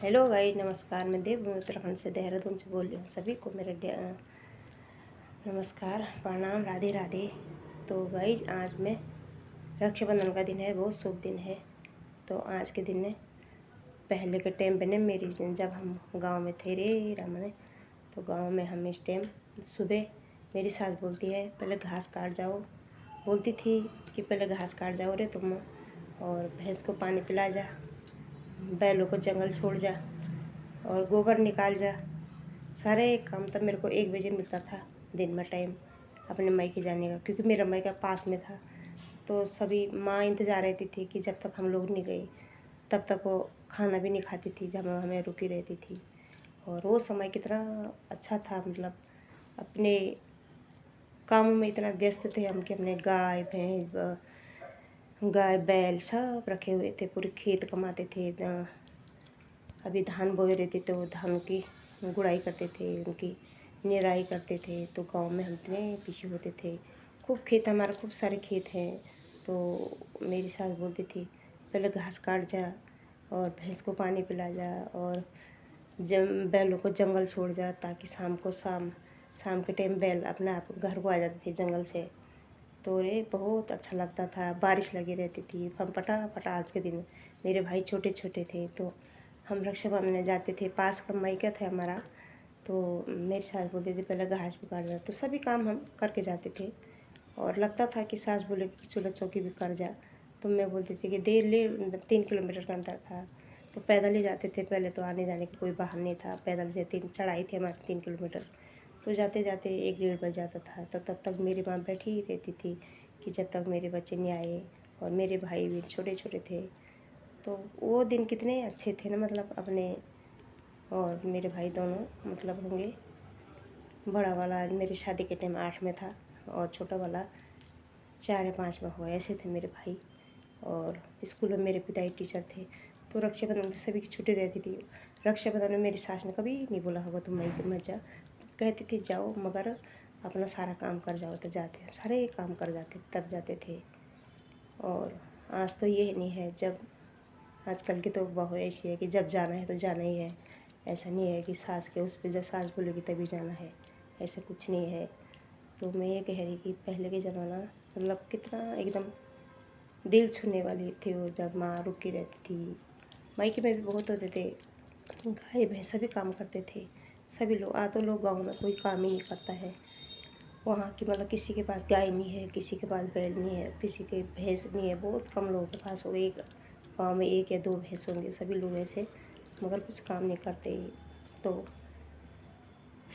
Hello guys, नमस्कार। मैं देवभूमि उत्तराखंड से देहरादून से बोल रही हूँ। सभी को मेरा नमस्कार, प्रणाम, राधे राधे। तो गाइस, आज मैं रक्षाबंधन का दिन है, बहुत शुभ दिन है। तो आज के दिन में पहले के टाइम पे मेरी जब हम गांव में थे रे रामने, तो गांव में हम इस टाइम सुबह मेरी सास बोलती है पहले घास काट जाओ, बोलती थी कि पहले घास काट जाओ रे तुम, और भैंस को पानी पिला जा, बैलों को जंगल छोड़ जा और गोबर निकाल जा। सारे काम तब मेरे को 1 बजे मिलता था दिन में टाइम अपने मायके जाने का, क्योंकि मेरा मायका पास में था। तो सभी माँ इंतज़ार रहती थी कि जब तक हम लोग नहीं गए तब तक वो खाना भी नहीं खाती थी, जब हमें रुकी रहती थी। और वो समय कितना अच्छा था, मतलब अपने कामों में इतना व्यस्त थे हम कि अपने गाय भैंस गाय बैल सब रखे हुए थे, पूरे खेत कमाते थे। अभी धान बोए रहते तो धान की गुड़ाई करते थे, उनकी निराई करते थे। तो गांव में हम इतने पीछे होते थे, खूब खेत, हमारे खूब सारे खेत हैं। तो मेरी सास बोलती थी पहले घास काट जा और भैंस को पानी पिला जा और बैलों को जंगल छोड़ जा, ताकि शाम के टाइम बैल अपने आप घर को आ जाते थे जंगल से। तो रे बहुत अच्छा लगता था, बारिश लगी रहती थी। हम फटाफट आज के दिन, मेरे भाई छोटे छोटे थे तो हम रक्षा बांधने जाते थे, पास का मायका था हमारा। तो मेरी सास बोलती थी पहले घास भी काट जा, तो सभी काम हम करके जाते थे। और लगता था कि सास बोले कि चूल्हा चौकी भी कर जा, तो मैं बोलती थी कि देर ले, 3 किलोमीटर का अंतर था तो पैदल ही जाते थे। पहले तो आने जाने की कोई वाहन नहीं था, पैदल से 3 चढ़ाई थी हमारी 3 किलोमीटर। तो जाते जाते 1 डेढ़ बज जाता था। तो तब तक मेरी माँ बैठी ही रहती थी कि जब तक मेरे बच्चे नहीं आए, और मेरे भाई भी छोटे छोटे थे। तो वो दिन कितने अच्छे थे ना, मतलब अपने और मेरे भाई दोनों, मतलब होंगे, बड़ा वाला मेरी शादी के टाइम 8 में था और छोटा वाला 4 या 5 में हुआ, ऐसे थे मेरे भाई। और स्कूल में मेरे पिताजी टीचर थे। तो रक्षाबंधन में सभी की छुट्टी रहती थी। रक्षाबंधन में मेरी सास ने कभी नहीं बोला होगा तुम मायके मत जा, कहती थी जाओ मगर अपना सारा काम कर जाओ। तो जाते, सारे काम कर जाते तब जाते थे। और आज तो ये नहीं है, जब आजकल की तो बहू ऐसी है कि जब जाना है तो जाना ही है। ऐसा नहीं है कि सास के उस पर जब सास बोलेगी तभी जाना है, ऐसा कुछ नहीं है। तो मैं ये कह रही कि पहले के ज़माना मतलब कितना एकदम दिल छूने वाली थी वो, जब माँ रुकी रहती थी। मायके में भी बहुत होते थे, गाय भैंस सभी काम करते थे सभी लोग। तो लोग गाँव में कोई काम ही नहीं करता है वहाँ की, मतलब किसी के पास गाय नहीं है, किसी के पास बैल नहीं है, किसी के भैंस नहीं है, बहुत कम लोगों के पास होगा। एक गाँव में 1 या 2 भैंस होंगे, सभी लोग ऐसे, मगर कुछ काम नहीं करते। तो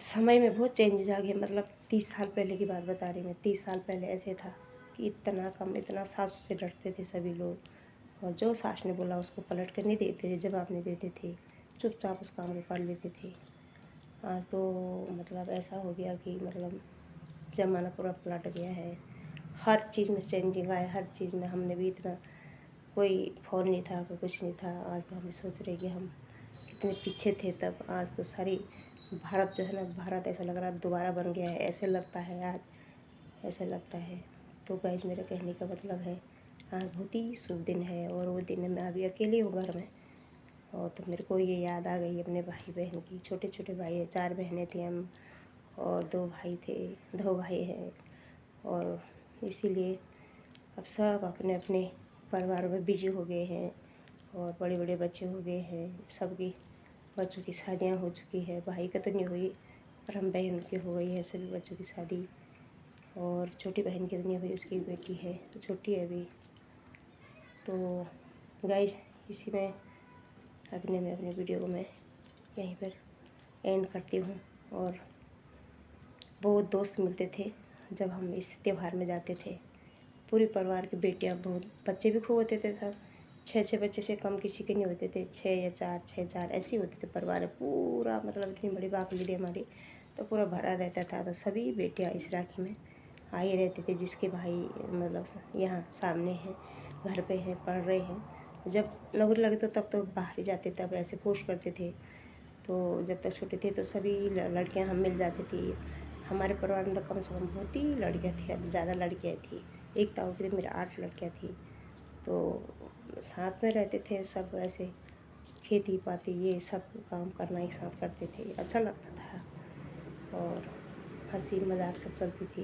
समय में बहुत चेंजेस आ गए, मतलब 30 साल पहले की बात बता रही मैं। 30 साल पहले ऐसे था कि इतना कम, इतना सासू से डरते थे सभी लोग, और जो सास ने बोला उसको पलट कर नहीं देते थे, जवाब नहीं देते थे, चुपचाप उस काम को कर लेते थे। आज तो मतलब ऐसा हो गया कि मतलब ज़माना पूरा पलट गया है, हर चीज़ में चेंजिंग आया, हर चीज़ में। हमने भी इतना, कोई फ़ोन नहीं था, कोई कुछ नहीं था। आज तो हम सोच रहे कि हम कितने पीछे थे तब। आज तो सारी भारत जो है ना, भारत ऐसा लग रहा है दोबारा बन गया है, ऐसे लगता है आज, ऐसा लगता है। तो गाइस, मेरे कहने का मतलब है आज बहुत ही शुभ दिन है, और वो दिन मैं अभी अकेली हूँ घर में। और तो मेरे को ये याद आ गई अपने भाई बहन की। छोटे छोटे भाई हैं, 4 बहनें थी हम, और 2 भाई थे, 2 भाई हैं। और इसीलिए अब सब अपने अपने परिवार में बिजी हो गए हैं, और बड़े बड़े बच्चे हो गए हैं। सबकी बच्चों की शादियाँ हो चुकी है, भाई का तो नहीं हुई पर हम बहन की हो गई है सभी बच्चों की शादी। और छोटी बहन की तो नहीं हुई, उसकी बेटी है तो छोटी है अभी। तो गाइस, इसी में मैं अपने वीडियो को मैं यहीं पर एंड करती हूँ। और बहुत दोस्त मिलते थे जब हम इस त्यौहार में जाते थे, पूरे परिवार की बेटियां, बहुत बच्चे भी खूब होते थे सब। 6 बच्चे से कम किसी के नहीं होते थे, 6 या 4, 6 4 ऐसे ही होते थे परिवार पूरा, मतलब इतनी बड़ी बाकली थी हमारी, तो पूरा भरा रहता था। तो सभी बेटियां इस राखी में आए रहते थे, जिसके भाई मतलब यहाँ सामने हैं, घर पे हैं, पढ़ रहे हैं। जब नौकरी लगे तो तब तो बाहर ही जाते, तब ऐसे पोस्ट करते थे। तो जब तक छोटे थे तो सभी लड़कियां हम मिल जाती थी। हमारे परिवार में तो कम से कम बहुत ही लड़कियाँ थी, अब ज़्यादा लड़कियाँ थी। एक ताऊ की तो मेरे 8 लड़कियाँ थी। तो साथ में रहते थे सब, ऐसे खेती पाती ये सब काम करना एक साथ करते थे, अच्छा लगता था। और हंसी मजाक सब चलती थी,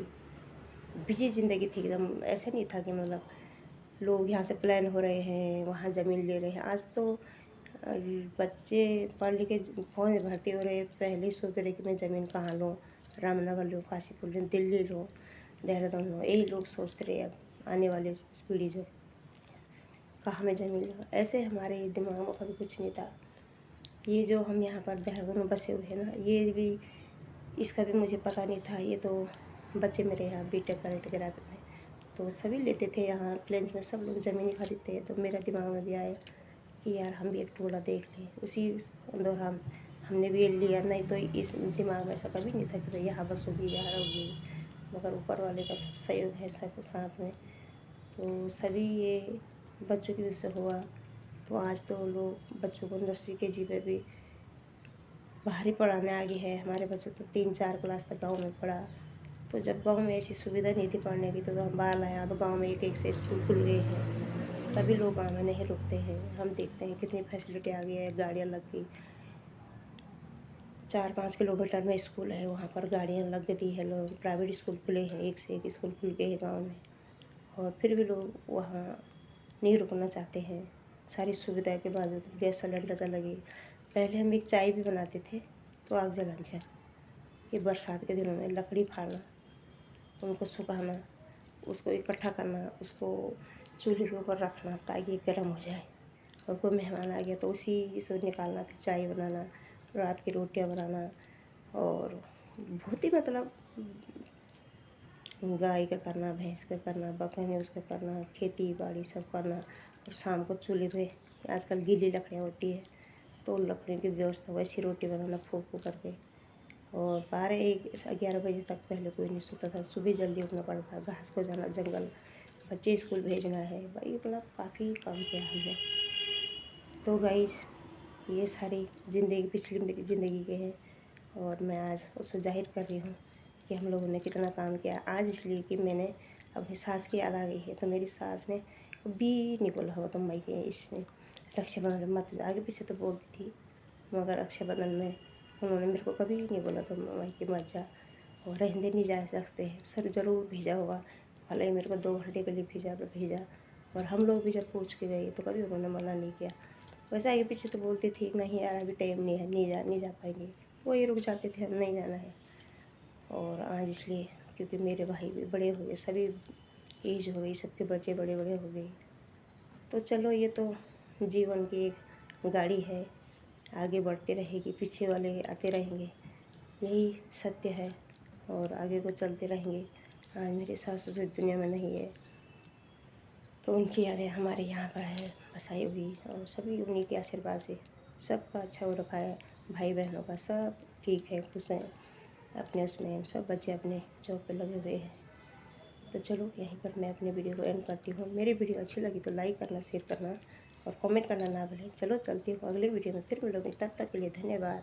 बिजी ज़िंदगी थी एकदम। ऐसा नहीं था कि मतलब लोग यहाँ से प्लान हो रहे हैं, वहाँ ज़मीन ले रहे हैं। आज तो बच्चे पढ़ लिख के फौज में भर्ती हो रहे हैं, पहले ही सोच रहे कि मैं ज़मीन कहाँ लूँ, रामनगर लूँ, काशीपुर लूँ, दिल्ली लूँ, देहरादून लूँ। यही लोग सोचते रहे। अब आने वाले पीढ़ी जो कहाँ मैं ज़मीन लूँ, ऐसे हमारे दिमाग में कभी कुछ नहीं था। ये जो हम यहाँ पर देहरादून में बसे हुए हैं ना, ये भी इसका भी मुझे पता नहीं था। ये तो बच्चे मेरे यहाँ बीटेक कर रहे थे ग्रेजुएट में, तो सभी लेते थे यहाँ प्लेन्स में, सब लोग ज़मीन खरीदते हैं। तो मेरा दिमाग में भी आया कि यार हम भी एक टुकड़ा देख लें। उसी दौरान हमने भी लिया। नहीं तो इस दिमाग में ऐसा कभी नहीं था कि भाई यहाँ बसोगी, यहाँ रहोगी। मगर ऊपर वाले का सब सहयोग है, सब साथ में, तो सभी ये बच्चों की वजह से हुआ। तो आज तो लोग बच्चों को नर्सरी के जी में भी बाहर ही पढ़ाने आगे है। हमारे बच्चे तो 3-4 क्लास तक गाँव में पढ़ा। तो जब गाँव में ऐसी सुविधा नहीं थी पढ़ने की, तो हम बाहर लाए। तो गाँव में एक एक से स्कूल खुल गए हैं, तभी लोग गाँव में नहीं रुकते हैं। हम देखते हैं कितनी फैसिलिटी आ गई है, गाड़ियाँ लग गई, 4-5 किलोमीटर में स्कूल है, वहाँ पर गाड़ियाँ लग गई है। लोग प्राइवेट स्कूल खुले हैं, एक से एक स्कूल खुल गए हैं गाँव में, और फिर भी लोग वहाँ नहीं रुकना चाहते हैं। सारी सुविधा के बावजूद गैस सिलेंडर चल लगे। पहले हम एक चाय भी बनाते थे तो आग जलाना चाहिए। ये बरसात के दिनों में लकड़ी फाड़ना, उनको सुखाना, उसको इकट्ठा करना, उसको चूल्हे के ऊपर रखना ताकि गर्म हो जाए। और कोई मेहमान आ गया तो उसी से निकालना, फिर चाय बनाना, रात की रोटियां बनाना। और बहुत ही मतलब गाय का करना, भैंस का करना, बकरी में उसका करना, खेती बाड़ी सब करना। और शाम को चूल्हे पे आजकल गीली लकड़ियाँ होती है, तो लकड़ियों की व्यवस्था, वैसी रोटी बनाना फूँक फूँक करके। और 12-1-11 बजे तक पहले कोई नहीं सोता था। सुबह जल्दी उठना पड़ता, घास को जाना, जंगल, बच्चे स्कूल भेजना है भाई, मतलब काफ़ी काम किया हमने। तो गाइस, ये सारी ज़िंदगी पिछली मेरी ज़िंदगी के हैं, और मैं आज उसको जाहिर कर रही हूँ कि हम लोगों ने कितना काम किया। आज इसलिए कि मैंने अपनी सास की याद आ गई है, तो मेरी सास ने कभी नहीं बोला होगा तुम मायके इसमें रक्षाबंधन में मत जा। आगे पीछे तो बोलती थी, मगर रक्षाबंधन में उन्होंने मेरे को कभी नहीं बोला तुम मायके मत जा, और रहने नहीं जा सकते। सर ज़रूर भेजा होगा, भले ही मेरे को 2 घंटे के लिए भेजा। और हम लोग भी जब पूछ के गए तो कभी उन्होंने मना नहीं किया। वैसे आगे पीछे तो बोलती थी नहीं यार अभी टाइम नहीं है, नहीं जा पाएंगे, वही रुक जाते थे, हम नहीं जाना है। और आज इसलिए क्योंकि मेरे भाई भी बड़े हो गए, सभी एज हो गई, सबके बच्चे बड़े बड़े हो गए। तो चलो, ये तो जीवन की एक गाड़ी है, आगे बढ़ते रहेगी, पीछे वाले आते रहेंगे, यही सत्य है। और आगे को चलते रहेंगे। आज मेरे सास ससुर दुनिया में नहीं है, तो उनकी यादें हमारे यहाँ पर है बसाई हुई, और सभी उन्हीं के आशीर्वाद से सबका अच्छा हो रखा है। भाई बहनों का सब ठीक है, खुश हैं अपने उसमें, सब बच्चे अपने जॉब पे लगे हुए हैं। तो चलो, यहीं पर मैं अपने वीडियो को एंड करती हूँ। मेरी वीडियो अच्छी लगी तो लाइक करना, शेयर करना और कमेंट करना ना भूलें। चलो चलती हूँ, अगले वीडियो में फिर मिलोगे, तब तक के लिए धन्यवाद।